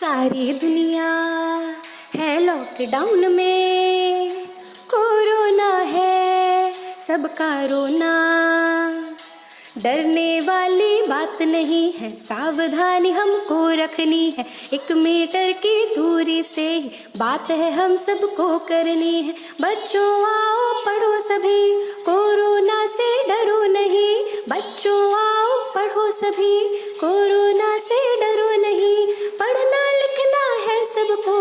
सारी दुनिया है लॉकडाउन में, कोरोना है सबका रोना। डरने वाली बात नहीं है, सावधानी हमको रखनी है। 1 मीटर की दूरी से ही बात है हम सबको करनी है। बच्चों आओ पढ़ो सभी, कोरोना से डरो नहीं। बच्चों आओ पढ़ो सभी, कोरोना से डरो नहीं। पढ़ना लिखना है सबको,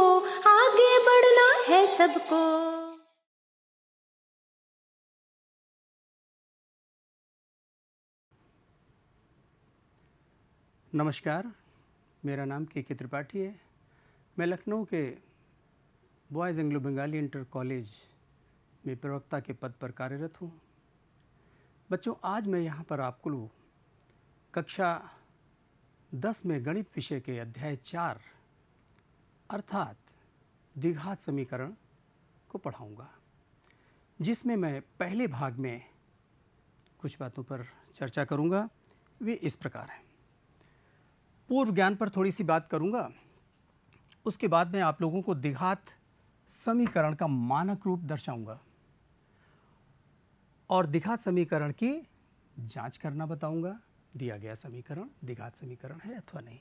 आगे बढ़ना है सबको। नमस्कार, मेरा नाम के त्रिपाठी है। मैं लखनऊ के boys Anglo Bengali inter college में प्रवक्ता के पद पर कार्यरत हूँ। बच्चों, आज मैं यहाँ पर आपको कक्षा 10 में गणित विषय के अध्याय 4 अर्थात द्विघात समीकरण को पढ़ाऊँगा, जिसमें मैं पहले भाग में कुछ बातों पर चर्चा करूँगा। वे इस प्रकार हैं। पूर्व ज्ञान पर थोड़ी सी बात करूंगा, उसके बाद मैं आप लोगों को द्विघात समीकरण का मानक रूप दर्शाऊंगा और द्विघात समीकरण की जांच करना बताऊंगा। दिया गया समीकरण द्विघात समीकरण है अथवा नहीं।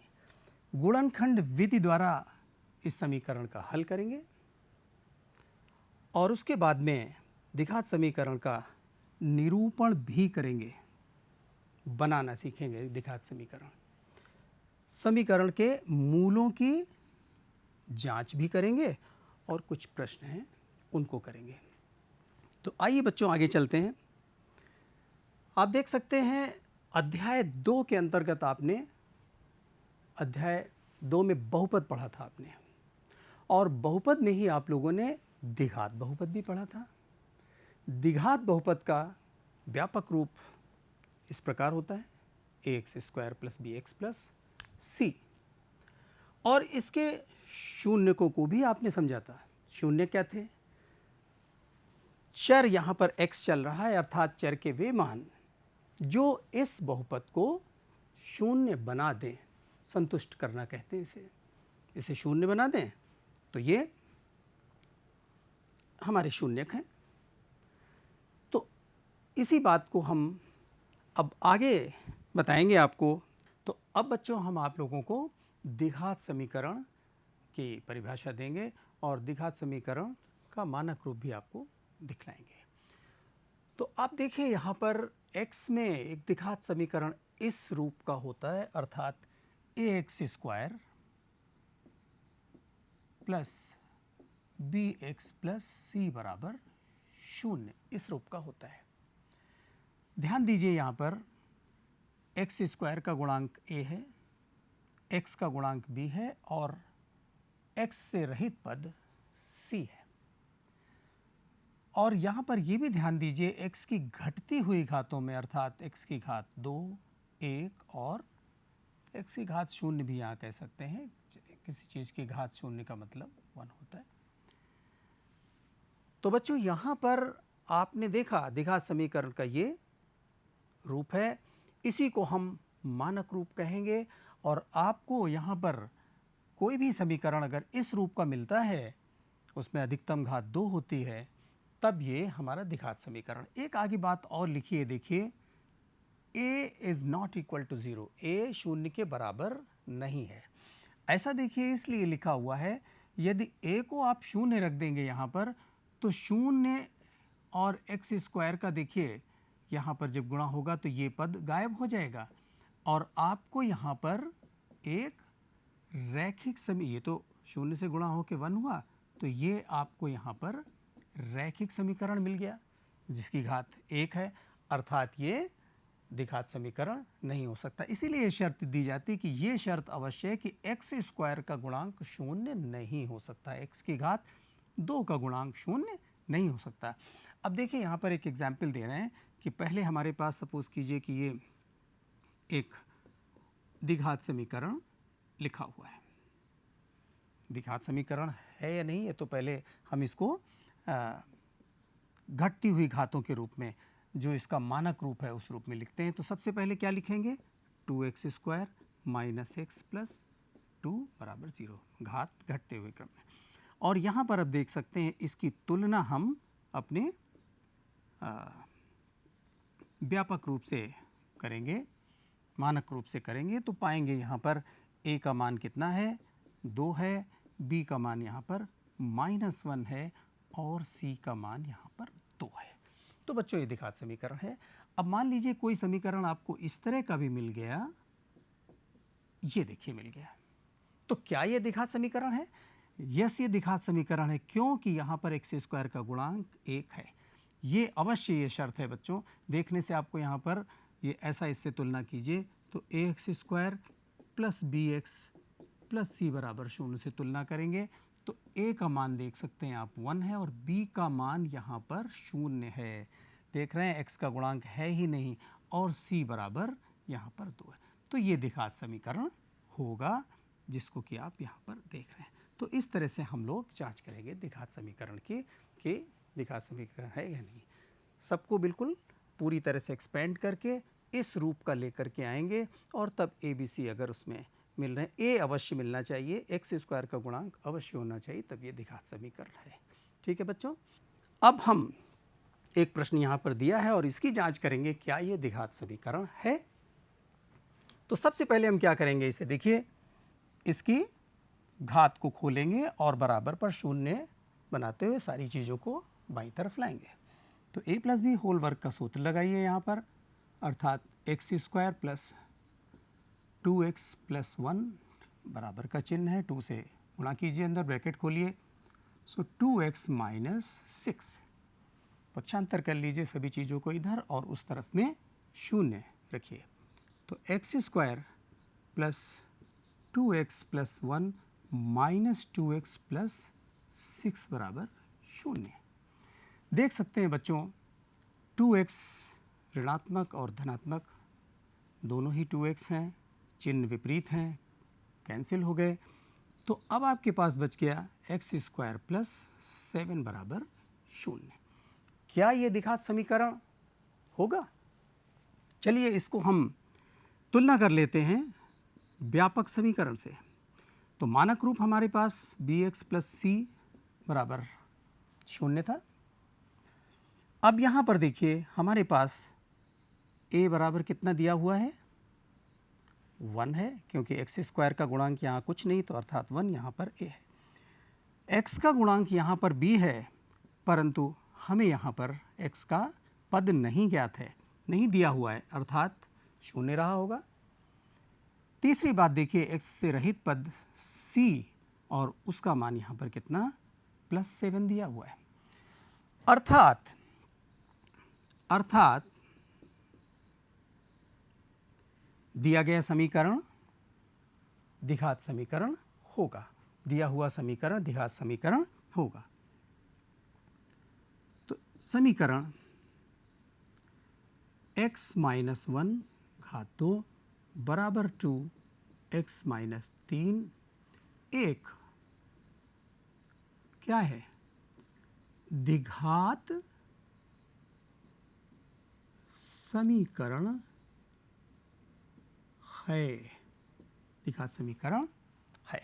गुणनखंड विधि द्वारा इस समीकरण का हल करेंगे और उसके बाद में द्विघात समीकरण का निरूपण भी करेंगे, बनाना सीखेंगे। द्विघात समीकरण के मूलों की जांच भी करेंगे और कुछ प्रश्न हैं उनको करेंगे। तो आइए बच्चों आगे चलते हैं। आप देख सकते हैं अध्याय 2 के अंतर्गत आपने अध्याय 2 में बहुपद पढ़ा था आपने, और बहुपद में ही आप लोगों ने द्विघात बहुपद भी पढ़ा था। द्विघात बहुपद का व्यापक रूप इस प्रकार होता है ax² + bx + c, और इसके शून्यकों को भी आपने समझा था। शून्य क्या थे? चर यहाँ पर x चल रहा है, अर्थात चर के वे मान जो इस बहुपद को शून्य बना दें, संतुष्ट करना कहते हैं इसे शून्य बना दें, तो ये हमारे शून्यक हैं। तो इसी बात को हम अब आगे बताएंगे आपको। तो अब बच्चों हम आप लोगों को द्विघात समीकरण की परिभाषा देंगे और द्विघात समीकरण का मानक रूप भी आपको दिखलाएंगे। तो आप देखिए यहाँ पर x में एक द्विघात समीकरण इस रूप का होता है, अर्थात ax² + bx + c बराबर 0, इस रूप का होता है। ध्यान दीजिए यहाँ पर x² का गुणांक a है, x का गुणांक b है और x से रहित पद c है। और यहाँ पर यह भी ध्यान दीजिए x की घटती हुई घातों में, अर्थात x की घात 2, 1 और x की घात 0 भी यहाँ कह सकते हैं। किसी चीज़ की घात 0 का मतलब 1 होता है। तो बच्चों यहाँ पर आपने देखा द्विघात समीकरण का ये रूप है, इसी को हम मानक रूप कहेंगे। और आपको यहाँ पर कोई भी समीकरण अगर इस रूप का मिलता है, उसमें अधिकतम घात 2 होती है, तब ये हमारा द्विघात समीकरण। एक आगे बात और लिखिए, देखिए a is not equal to 0, a 0 के बराबर नहीं है। ऐसा देखिए इसलिए लिखा हुआ है, यदि a को आप 0 रख देंगे यहाँ पर, तो 0 और x² का देखिए यहाँ पर जब गुणा होगा तो ये पद गायब हो जाएगा और आपको यहाँ पर एक रैखिक ये तो 0 से गुणा होकर 1 हुआ, तो ये आपको यहाँ पर रैखिक समीकरण मिल गया जिसकी घात 1 है, अर्थात ये द्विघात समीकरण नहीं हो सकता। इसीलिए ये शर्त दी जाती है कि ये शर्त अवश्य है कि x² का गुणांक 0 नहीं हो सकता, x की घात 2 का गुणांक 0 नहीं हो सकता। अब देखिए यहाँ पर एक एग्जाम्पल दे रहे हैं कि पहले हमारे पास सपोज कीजिए कि ये एक द्विघात समीकरण लिखा हुआ है। द्विघात समीकरण है या नहीं, ये तो पहले हम इसको घटती हुई घातों के रूप में, जो इसका मानक रूप है उस रूप में लिखते हैं। तो सबसे पहले क्या लिखेंगे? 2x² - x + 2 बराबर 0, घात घटते हुए क्रम में। और यहाँ पर अब देख सकते हैं इसकी तुलना हम अपने व्यापक रूप से करेंगे, मानक रूप से करेंगे, तो पाएंगे यहाँ पर a का मान कितना है, 2 है, b का मान यहाँ पर -1 है और c का मान यहाँ पर 2 है। तो बच्चों ये द्विघात समीकरण है। अब मान लीजिए कोई समीकरण आपको इस तरह का भी मिल गया, ये देखिए मिल गया, तो क्या ये द्विघात समीकरण है? यस, ये द्विघात समीकरण है, क्योंकि यहाँ पर x² का गुणांक 1 है। ये अवश्य ये शर्त है बच्चों, देखने से आपको यहाँ पर ये ऐसा इससे तुलना कीजिए तो ax² plus bx plus c बराबर 0 से तुलना करेंगे तो a का मान देख सकते हैं आप 1 है और b का मान यहाँ पर 0 है। देख रहे हैं x का गुणांक है ही नहीं और c बराबर यहाँ पर 2 है, तो ये द्विघात समीकरण होगा जिसको कि आप यहाँ पर देख रहे हैं। तो इस तरह से हम लोग जांच करेंगे द्विघात समीकरण की कि द्विघात समीकरण है या नहीं। सबको बिल्कुल पूरी तरह से एक्सपेंड करके इस रूप का लेकर के आएंगे और तब ABC अगर उसमें मिल रहे हैं, A अवश्य मिलना चाहिए, x² का गुणांक अवश्य होना चाहिए, तब ये द्विघात समीकरण है। ठीक है बच्चों, अब हम एक प्रश्न यहाँ पर दिया है और इसकी जांच करेंगे क्या ये द्विघात समीकरण है। तो सबसे पहले हम क्या करेंगे, इसे देखिए, इसकी घात को खोलेंगे और बराबर पर 0 बनाते हुए सारी चीज़ों को बाईं तरफ लाएंगे। तो a प्लस बी होल वर्ग का सूत्र लगाइए यहाँ पर, अर्थात x² प्लस 2x प्लस 1 बराबर का चिन्ह है, 2 से गुणा कीजिए, अंदर ब्रैकेट खोलिए, सो 2x माइनस 6, पक्षांतर कर लीजिए सभी चीज़ों को इधर और उस तरफ में 0 रखिए। तो x² plus 2x plus 1 minus 2x plus 6 बराबर 0। देख सकते हैं बच्चों 2x ऋणात्मक और धनात्मक दोनों ही 2x हैं, चिन्ह विपरीत हैं, कैंसिल हो गए। तो अब आपके पास बच गया x² प्लस 7 बराबर 0। क्या ये द्विघात समीकरण होगा? चलिए इसको हम तुलना कर लेते हैं व्यापक समीकरण से। तो मानक रूप हमारे पास bx प्लस c बराबर 0 था। अब यहाँ पर देखिए हमारे पास a बराबर कितना दिया हुआ है, 1 है, क्योंकि x² का गुणांक यहाँ कुछ नहीं, तो अर्थात 1 यहाँ पर a है। x का गुणांक यहाँ पर b है, परंतु हमें यहाँ पर x का पद नहीं ज्ञात है, नहीं दिया हुआ है, अर्थात 0 रहा होगा। तीसरी बात देखिए, x से रहित पद c और उसका मान यहाँ पर कितना, प्लस 7 दिया हुआ है। अर्थात दिया गया समीकरण द्विघात समीकरण होगा, दिया हुआ समीकरण द्विघात समीकरण होगा। तो समीकरण x माइनस 1 घात 2 बराबर 2 x माइनस 3 एक क्या है, द्विघात समीकरण है, द्विघात समीकरण है।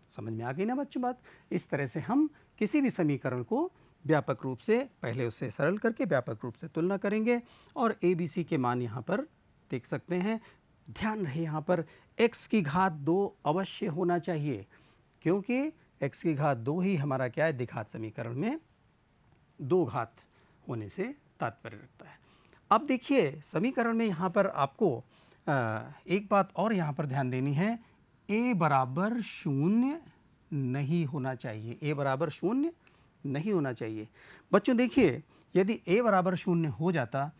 समझ में आ गई ना बच्चों बात? इस तरह से हम किसी भी समीकरण को व्यापक रूप से पहले उससे सरल करके व्यापक रूप से तुलना करेंगे और ABC के मान यहाँ पर देख सकते हैं। ध्यान रहे यहाँ पर x की घात 2 अवश्य होना चाहिए, क्योंकि x की घात 2 ही हमारा क्या है, द्विघात समीकरण में 2 घात होने से तात्पर्य रखता है। अब देखिए समीकरण में यहाँ पर आपको एक बात और यहाँ पर ध्यान देनी है, a बराबर 0 नहीं होना चाहिए, a बराबर 0 नहीं होना चाहिए। बच्चों देखिए यदि a बराबर 0 हो जाता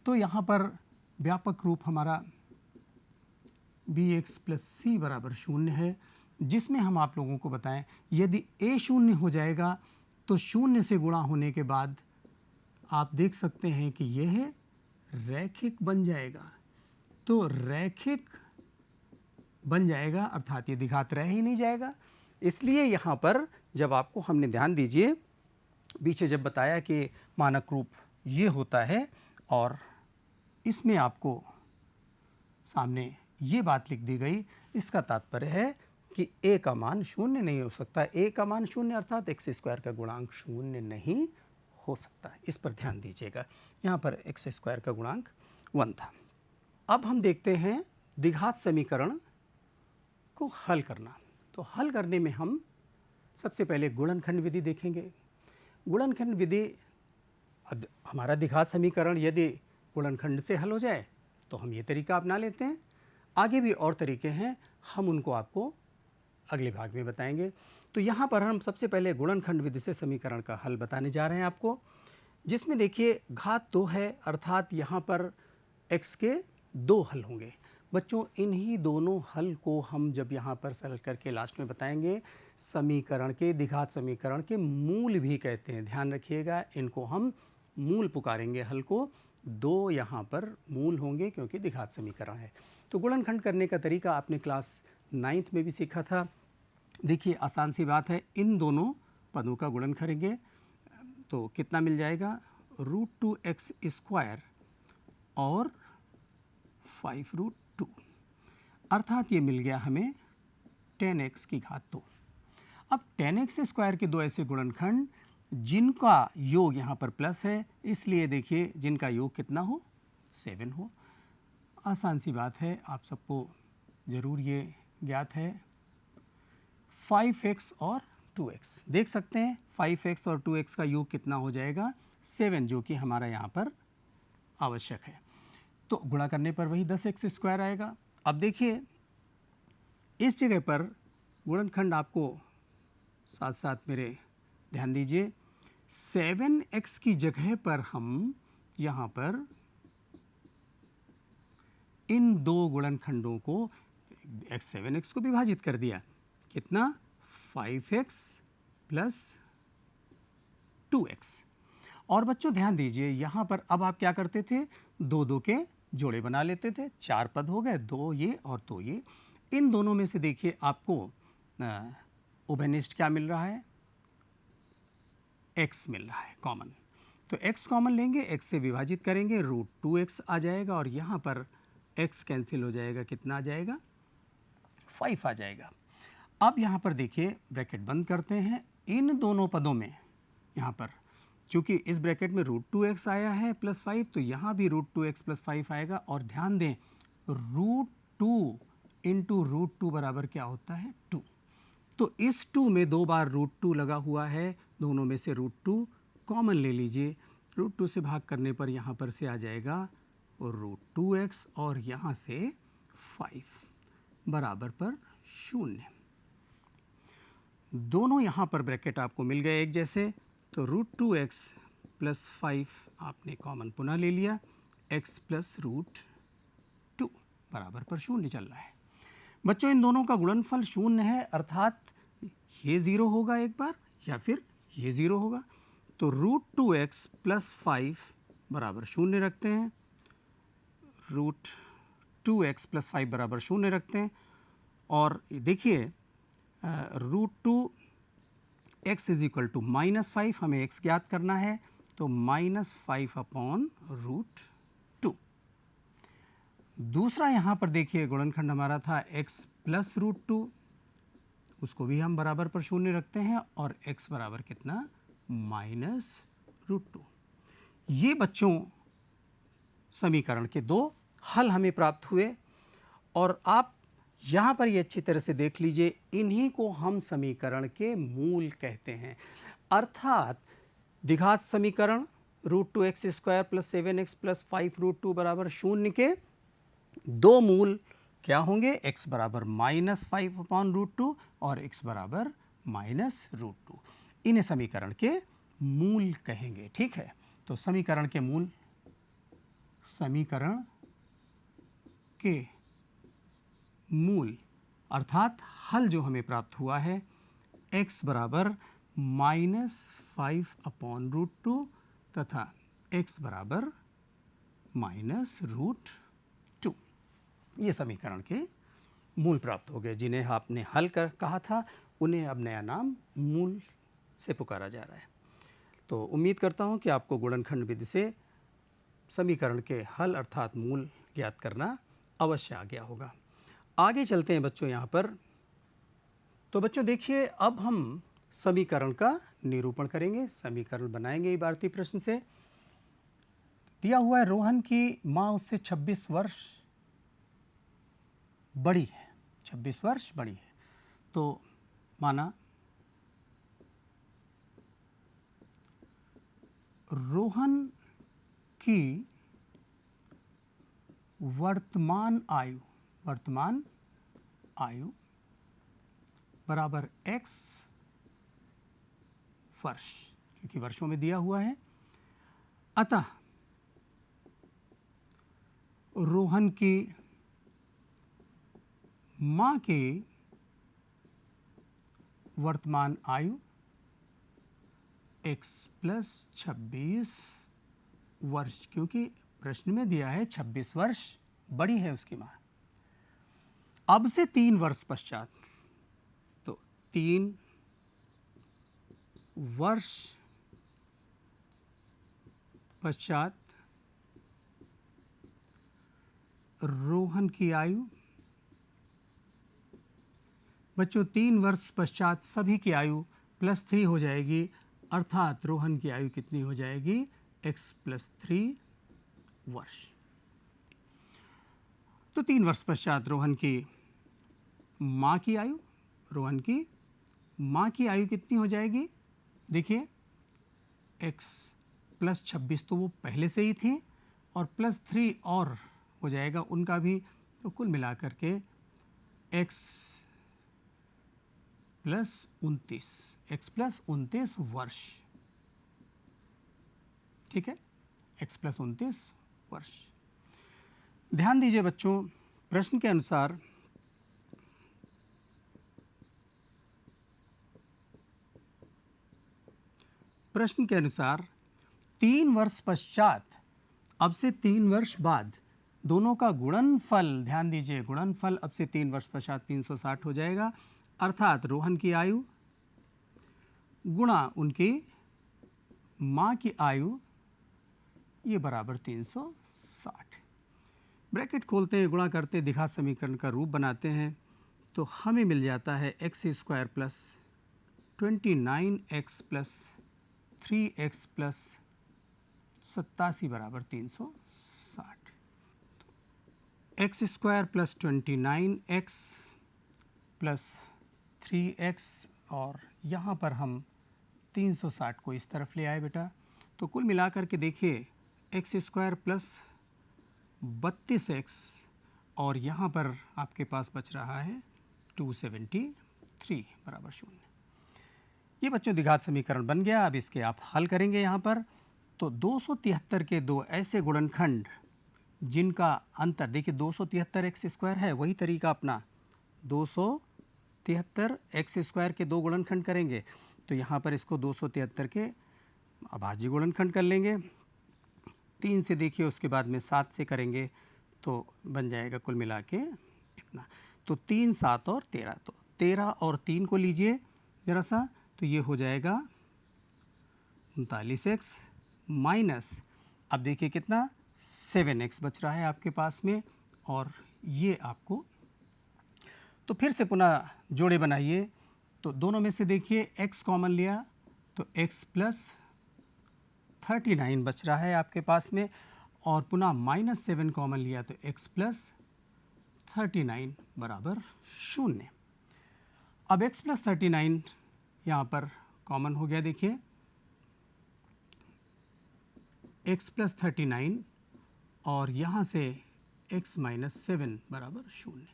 तो यहाँ पर व्यापक रूप हमारा bx प्लस c बराबर 0 है, जिसमें हम आप लोगों को बताएं यदि a 0 हो जाएगा तो 0 से गुणा होने के बाद आप देख सकते हैं कि यह रैखिक बन जाएगा। तो रैखिक बन जाएगा अर्थात ये द्विघात रह ही नहीं जाएगा। इसलिए यहाँ पर जब आपको हमने ध्यान दीजिए पीछे जब बताया कि मानक रूप ये होता है और इसमें आपको सामने ये बात लिख दी गई, इसका तात्पर्य है कि a का मान शून्य नहीं हो सकता। a का मान शून्य अर्थात एक्स स्क्वायर का गुणांक शून्य नहीं हो सकता। इस पर ध्यान दीजिएगा। यहाँ पर एक्स स्क्वायर का गुणांक 1 था। अब हम देखते हैं द्विघात समीकरण को हल करना। तो हल करने में हम सबसे पहले गुणनखंड विधि देखेंगे। गुणनखंड विधि, अब हमारा द्विघात समीकरण यदि गुणनखंड से हल हो जाए तो हम ये तरीका अपना लेते हैं। आगे भी और तरीके हैं, हम उनको आपको अगले भाग में बताएंगे। तो यहाँ पर हम सबसे पहले गुणनखंड विधि से समीकरण का हल बताने जा रहे हैं आपको, जिसमें देखिए घात 2 है अर्थात यहाँ पर x के 2 हल होंगे। बच्चों इन्हीं दोनों हल को हम जब यहाँ पर सरल करके लास्ट में बताएंगे, समीकरण के, द्विघात समीकरण के मूल भी कहते हैं। ध्यान रखिएगा, इनको हम मूल पुकारेंगे हल को। 2 यहाँ पर मूल होंगे क्योंकि द्विघात समीकरण है। तो गुणनखंड करने का तरीका आपने क्लास 9th में भी सीखा था। देखिए आसान सी बात है, इन दोनों पदों का गुणन करेंगे तो कितना मिल जाएगा, √2x² और 5√2 अर्थात ये मिल गया हमें 10x की घात 2। अब 10x² के दो ऐसे गुणनखंड जिनका योग यहाँ पर प्लस है, इसलिए देखिए जिनका योग कितना हो, 7 हो। आसान सी बात है, आप सबको ज़रूर ये ज्ञात है। 5x और 2x देख सकते हैं, 5x और 2x का योग कितना हो जाएगा, 7, जो कि हमारा यहाँ पर आवश्यक है। तो गुणा करने पर वही 10x² आएगा। अब देखिए इस जगह पर गुणनखंड आपको साथ साथ मेरे ध्यान दीजिए, 7x की जगह पर हम यहाँ पर इन दो गुणनखंडों को 7x को विभाजित कर दिया, कितना, 5x प्लस 2x। और बच्चों ध्यान दीजिए यहाँ पर अब आप क्या करते थे, 2 के जोड़े बना लेते थे, 4 पद हो गए, 2 ये और 2 ये। इन दोनों में से देखिए आपको उभयनिष्ठ क्या मिल रहा है, x मिल रहा है कॉमन। तो x कॉमन लेंगे, x से विभाजित करेंगे, √2x आ जाएगा और यहाँ पर x कैंसिल हो जाएगा, कितना आ जाएगा, 5 आ जाएगा। अब यहाँ पर देखिए ब्रैकेट बंद करते हैं, इन दोनों पदों में यहाँ पर चूँकि इस ब्रैकेट में √2x आया है प्लस 5, तो यहाँ भी √2x प्लस 5 आएगा। और ध्यान दें √2 इंटू √2 बराबर क्या होता है, 2। तो इस 2 में 2 बार √2 लगा हुआ है, दोनों में से √2 कॉमन ले लीजिए। √2 से भाग करने पर यहाँ पर से आ जाएगा √2x और यहाँ से 5 बराबर पर 0। दोनों यहाँ पर ब्रैकेट आपको मिल गए एक जैसे, तो √2x प्लस 5 आपने कॉमन पुनः ले लिया, x प्लस √2 बराबर पर 0 चल रहा है। बच्चों इन दोनों का गुणनफल 0 है अर्थात ये 0 होगा एक बार या फिर ये 0 होगा। तो √2x प्लस 5 बराबर 0 रखते हैं, √2x प्लस 5 बराबर 0 रखते हैं। और देखिए √2x इज इक्वल टू -5, हमें x ज्ञात करना है, तो -5 अपॉन √2। दूसरा यहाँ पर देखिए गुणनखंड हमारा था x प्लस √2, उसको भी हम बराबर पर 0 रखते हैं और x बराबर कितना, -√2। ये बच्चों समीकरण के 2 हल हमें प्राप्त हुए। और आप यहाँ पर ये अच्छी तरह से देख लीजिए, इन्हीं को हम समीकरण के मूल कहते हैं। अर्थात द्विघात समीकरण √2x² प्लस 7x प्लस 5√2 बराबर 0 के 2 मूल क्या होंगे, x बराबर -5 अपॉन √2 और x बराबर -√2। इन्हें समीकरण के मूल कहेंगे, ठीक है। तो समीकरण के मूल, समीकरण के मूल अर्थात हल जो हमें प्राप्त हुआ है, x बराबर -5 अपॉन √2 तथा x बराबर -√2। ये समीकरण के मूल प्राप्त हो गए, जिन्हें आपने हल कर कहा था, उन्हें अब नया नाम मूल से पुकारा जा रहा है। तो उम्मीद करता हूँ कि आपको गुणनखंड विधि से समीकरण के हल अर्थात मूल ज्ञात करना अवश्य आ गया होगा। आगे चलते हैं बच्चों, यहाँ पर तो बच्चों देखिए, अब हम समीकरण का निरूपण करेंगे, समीकरण बनाएंगे इबारती प्रश्न से। दिया हुआ है रोहन की माँ उससे 26 वर्ष बड़ी है, 26 वर्ष बड़ी है। तो माना रोहन की वर्तमान आयु बराबर x वर्ष, क्योंकि वर्षों में दिया हुआ है। अतः रोहन की मां की वर्तमान आयु x प्लस 26 वर्ष, क्योंकि प्रश्न में दिया है 26 वर्ष बड़ी है उसकी मां। अब से 3 वर्ष पश्चात, तो 3 वर्ष पश्चात रोहन की आयु, बच्चों 3 वर्ष पश्चात सभी की आयु +3 हो जाएगी, अर्थात रोहन की आयु कितनी हो जाएगी, x + 3 वर्ष। तो 3 वर्ष पश्चात रोहन की माँ की आयु, रोहन की माँ की आयु कितनी हो जाएगी, देखिए x + 26 तो वो पहले से ही थी, और +3 और हो जाएगा उनका भी, तो कुल मिलाकर के x + 29 वर्ष। ठीक है, x + 29 वर्ष। ध्यान दीजिए बच्चों, प्रश्न के अनुसार प्रश्न के अनुसार 3 वर्ष पश्चात, अब से 3 वर्ष बाद दोनों का गुणनफल, ध्यान दीजिए गुणनफल अब से 3 वर्ष पश्चात 360 हो जाएगा, अर्थात रोहन की आयु गुणा उनकी माँ की आयु, ये बराबर 360। ब्रैकेट खोलते हैं, गुणा करते, द्विघात समीकरण का रूप बनाते हैं, तो हमें मिल जाता है x² + 29x + 3x + 87 बराबर 360। x² + 29x + 3x, और यहाँ पर हम 360 को इस तरफ ले आए बेटा, तो कुल मिलाकर के देखिए x² + 32x, और यहाँ पर आपके पास बच रहा है 273 बराबर 0। ये बच्चों द्विघात समीकरण बन गया। अब इसके आप हल करेंगे यहाँ पर, तो 273 के दो ऐसे गुणनखंड जिनका अंतर, देखिए 273x² है, वही तरीका अपना 273x² के 2 गुणनखंड करेंगे, तो यहाँ पर इसको 273 के अभाज्य गुणनखंड कर लेंगे, 3 से देखिए, उसके बाद में 7 से करेंगे, तो बन जाएगा कुल मिला के इतना, तो 3, 7 और 13, तो 13 और 3 को लीजिए ज़रा सा, तो ये हो जाएगा 39x माइनस, अब देखिए कितना 7x बच रहा है आपके पास में, और ये आपको, तो फिर से पुनः जोड़े बनाइए, तो दोनों में से देखिए x कॉमन लिया, तो x + 39 बच रहा है आपके पास में, और पुनः -7 कॉमन लिया, तो x + 39 बराबर 0। अब x + 39 यहाँ पर कॉमन हो गया, देखिए x + 39 और यहाँ से x - 7 बराबर 0।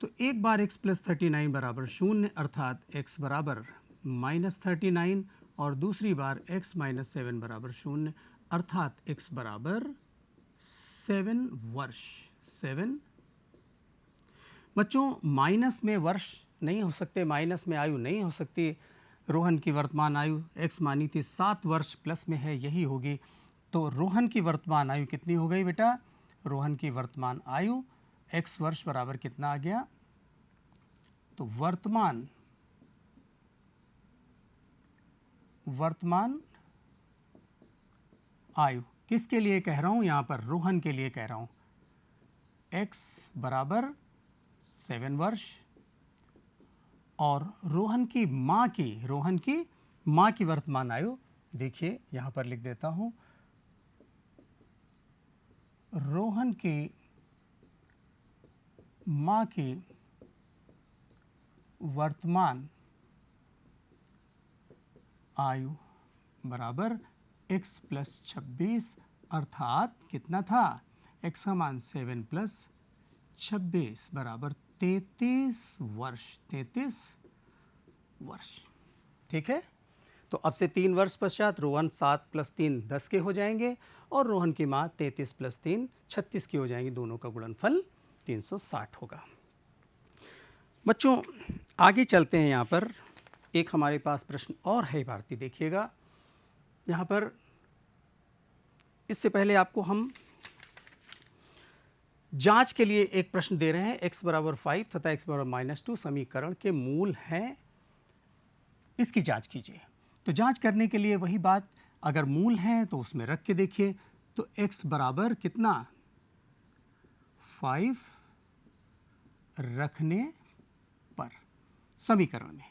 तो एक बार x + 39 बराबर 0, अर्थात x बराबर -39, और दूसरी बार x - 7 बराबर 0, अर्थात x बराबर 7 वर्ष। 7 बच्चों, माइनस में वर्ष नहीं हो सकते, माइनस में आयु नहीं हो सकती। रोहन की वर्तमान आयु x मानी थी 7 वर्ष, प्लस में है यही होगी, तो रोहन की वर्तमान आयु कितनी हो गई बेटा, रोहन की वर्तमान आयु x वर्ष बराबर कितना आ गया, तो वर्तमान आयु किसके लिए कह रहा हूँ, यहाँ पर रोहन के लिए कह रहा हूँ, x बराबर 7 वर्ष और रोहन की माँ की वर्तमान आयु देखिए यहाँ पर लिख देता हूँ। रोहन की माँ की वर्तमान आयु बराबर x प्लस 26 अर्थात कितना था, x का मान 7 प्लस 26 बराबर 33 वर्ष। 33 वर्ष, ठीक है। तो अब से 3 वर्ष पश्चात रोहन 7 प्लस 3 10 के हो जाएंगे और रोहन की माँ 33 प्लस 3 36 की हो जाएंगी। दोनों का गुणनफल 360 होगा। बच्चों आगे चलते हैं। यहाँ पर एक हमारे पास प्रश्न और है भारती, देखिएगा यहाँ पर। इससे पहले आपको हम जांच के लिए एक प्रश्न दे रहे हैं। x बराबर 5 तथा x बराबर -2 समीकरण के मूल हैं, इसकी जांच कीजिए। तो जांच करने के लिए वही बात, अगर मूल हैं तो उसमें रख के देखिए। तो x बराबर कितना, 5 रखने पर समीकरण में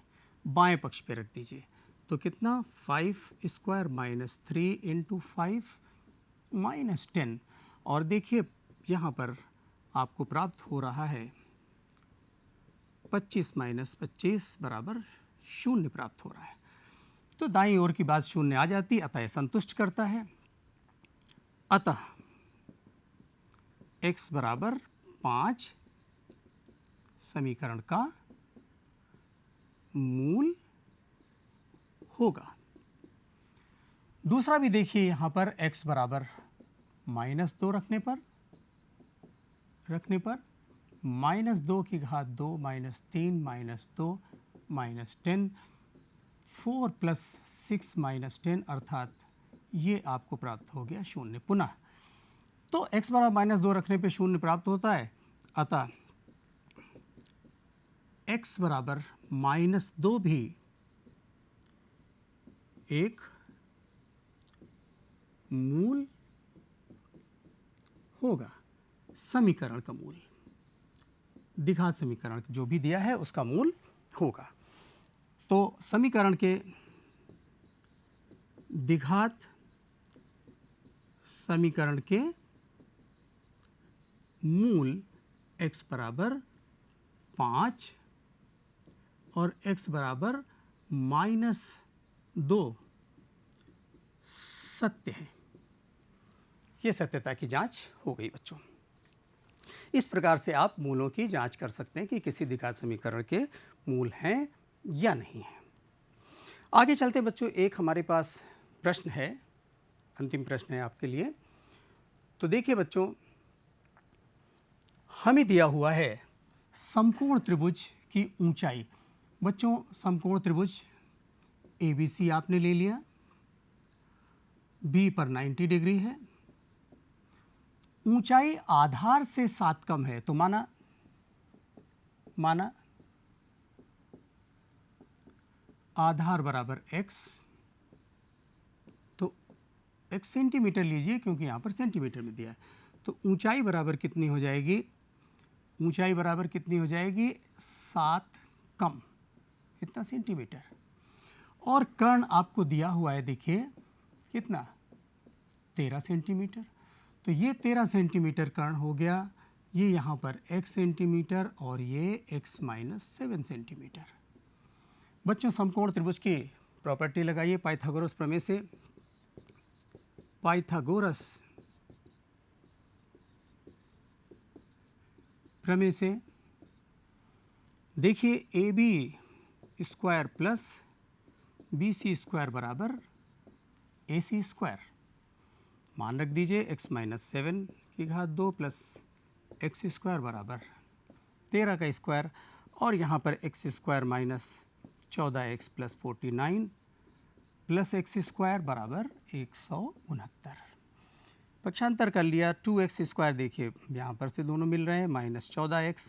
बाएं पक्ष पे रख दीजिए। तो कितना, 5 स्क्वायर माइनस 3 इंटू 5 माइनस 10। और देखिए यहाँ पर आपको प्राप्त हो रहा है 25 माइनस 25 बराबर 0 प्राप्त हो रहा है। तो दाईं ओर की बात 0 आ जाती, अतः यह संतुष्ट करता है। अतः x बराबर 5 समीकरण का मूल होगा। दूसरा भी देखिए यहाँ पर x बराबर -2 रखने पर -2 की घात 2 minus 3 minus 2 minus 10 4 plus 6 minus 10 अर्थात ये आपको प्राप्त हो गया 0 पुनः। तो x बराबर -2 रखने पे 0 प्राप्त होता है, अतः x बराबर -2 भी एक मूल होगा। समीकरण का मूल, द्विघात समीकरण जो भी दिया है उसका मूल होगा। तो समीकरण के द्विघात समीकरण के मूल x बराबर 5 और x बराबर -2 सत्य है। ये सत्यता की जांच हो गई बच्चों। इस प्रकार से आप मूलों की जांच कर सकते हैं कि किसी द्विघात समीकरण के मूल हैं या नहीं हैं। आगे चलते बच्चों, एक हमारे पास प्रश्न है, अंतिम प्रश्न है आपके लिए। तो देखिए बच्चों, हमें दिया हुआ है समकोण त्रिभुज की ऊंचाई। बच्चों समकोण त्रिभुज ABC आपने ले लिया, B पर 90 डिग्री है, ऊंचाई आधार से 7 कम है। तो माना आधार बराबर x, तो x सेंटीमीटर लीजिए क्योंकि यहाँ पर सेंटीमीटर में दिया है। तो ऊंचाई बराबर कितनी हो जाएगी, ऊंचाई बराबर कितनी हो जाएगी, 7 कम इतना सेंटीमीटर। और कर्ण आपको दिया हुआ है, देखिए कितना, 13 सेंटीमीटर। तो ये 13 सेंटीमीटर कर्ण हो गया, ये यहाँ पर x सेंटीमीटर और ये x - 7 सेंटीमीटर। बच्चों समकोण त्रिभुज की प्रॉपर्टी लगाइए पाइथागोरस प्रमेय से। पाइथागोरस प्रमेय से देखिए AB square plus BC square बराबर AC स्क्वायर। मान रख दीजिए x - 7 की घात 2 प्लस x स्क्वायर बराबर 13 का स्क्वायर, और यहाँ पर x square minus 14x plus 49 plus x square बराबर 169। पक्षांतर कर लिया, 2x स्क्वायर देखिए यहाँ पर से दोनों मिल रहे हैं, -14x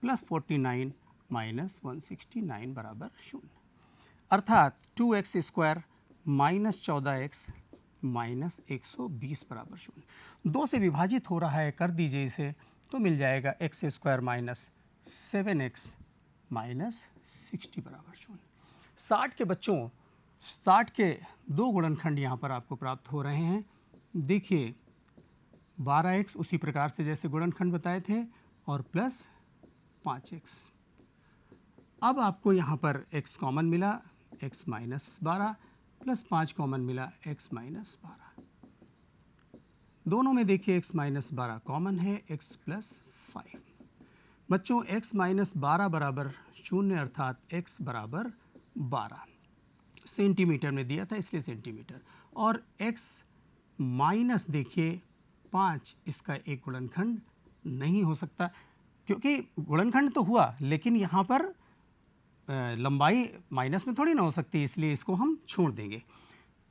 प्लस 49 माइनस 169 बराबर 0। अर्थात 2x स्क्वायर -14x माइनस 120 बराबर 0। 2 से विभाजित हो रहा है, कर दीजिए इसे, तो मिल जाएगा x square minus 7x minus 60 बराबर 0। 60 के बच्चों 60 के दो गुणनखंड यहाँ पर आपको प्राप्त हो रहे हैं। देखिए 12x उसी प्रकार से जैसे गुणनखंड बताए थे और प्लस 5x। अब आपको यहाँ पर x कॉमन मिला, x माइनस 12 प्लस 5 कॉमन मिला, x माइनस 12। दोनों में देखिए x माइनस 12 कॉमन है, x प्लस 5। बच्चों x माइनस 12 बराबर 0 अर्थात x बराबर 12 सेंटीमीटर में दिया था इसलिए सेंटीमीटर, और x माइनस देखिए 5 इसका एक गुणनखंड नहीं हो सकता, क्योंकि गुणनखंड तो हुआ लेकिन यहाँ पर लंबाई माइनस में थोड़ी ना हो सकती, इसलिए इसको हम छोड़ देंगे।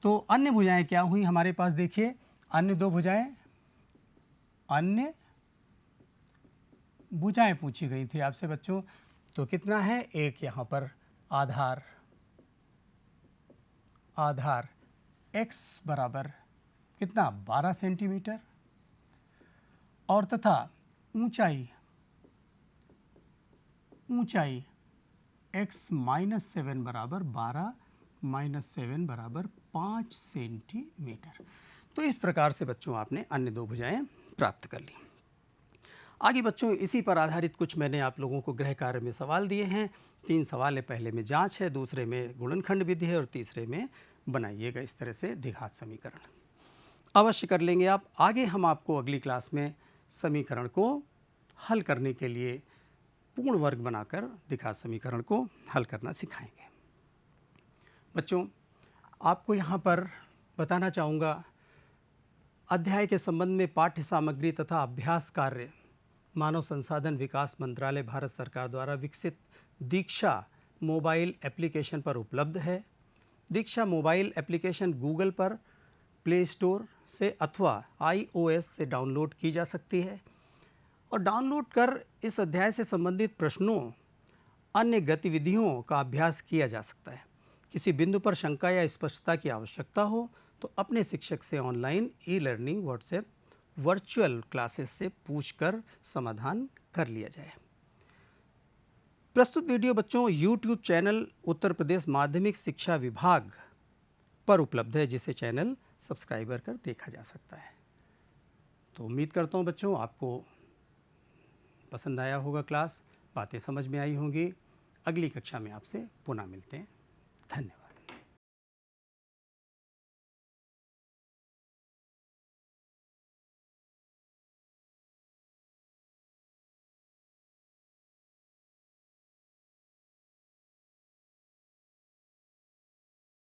तो अन्य भुजाएं क्या हुई हमारे पास, देखिए अन्य दो भुजाएं, अन्य भुजाएं पूछी गई थी आपसे बच्चों। तो कितना है, एक यहाँ पर आधार x बराबर कितना 12 सेंटीमीटर और तथा ऊंचाई x माइनस 7 बराबर 12 माइनस 7 बराबर 5 सेंटीमीटर। तो इस प्रकार से बच्चों आपने अन्य दो भुजाएं प्राप्त कर ली। आगे बच्चों इसी पर आधारित कुछ मैंने आप लोगों को गृह कार्य में सवाल दिए हैं। 3 सवाल है, पहले में जांच है, दूसरे में गुणनखंड विधि है और तीसरे में बनाइएगा इस तरह से द्विघात समीकरण। अवश्य कर लेंगे आप। आगे हम आपको अगली क्लास में समीकरण को हल करने के लिए पूर्ण वर्ग बनाकर द्विघात समीकरण को हल करना सिखाएंगे। बच्चों आपको यहाँ पर बताना चाहूँगा, अध्याय के संबंध में पाठ्य सामग्री तथा अभ्यास कार्य मानव संसाधन विकास मंत्रालय भारत सरकार द्वारा विकसित दीक्षा मोबाइल एप्लीकेशन पर उपलब्ध है। दीक्षा मोबाइल एप्लीकेशन गूगल पर प्ले स्टोर से अथवा iOS से डाउनलोड की जा सकती है और डाउनलोड कर इस अध्याय से संबंधित प्रश्नों, अन्य गतिविधियों का अभ्यास किया जा सकता है। किसी बिंदु पर शंका या स्पष्टता की आवश्यकता हो तो अपने शिक्षक से online e-learning WhatsApp virtual classes से पूछकर समाधान कर लिया जाए। प्रस्तुत वीडियो बच्चों YouTube चैनल उत्तर प्रदेश माध्यमिक शिक्षा विभाग पर उपलब्ध है, जिसे चैनल सब्सक्राइब कर देखा जा सकता है। तो उम्मीद करता हूँ बच्चों आपको पसंद आया होगा क्लास, बातें समझ में आई होंगी। अगली कक्षा में आपसे पुनः मिलते हैं। धन्यवाद।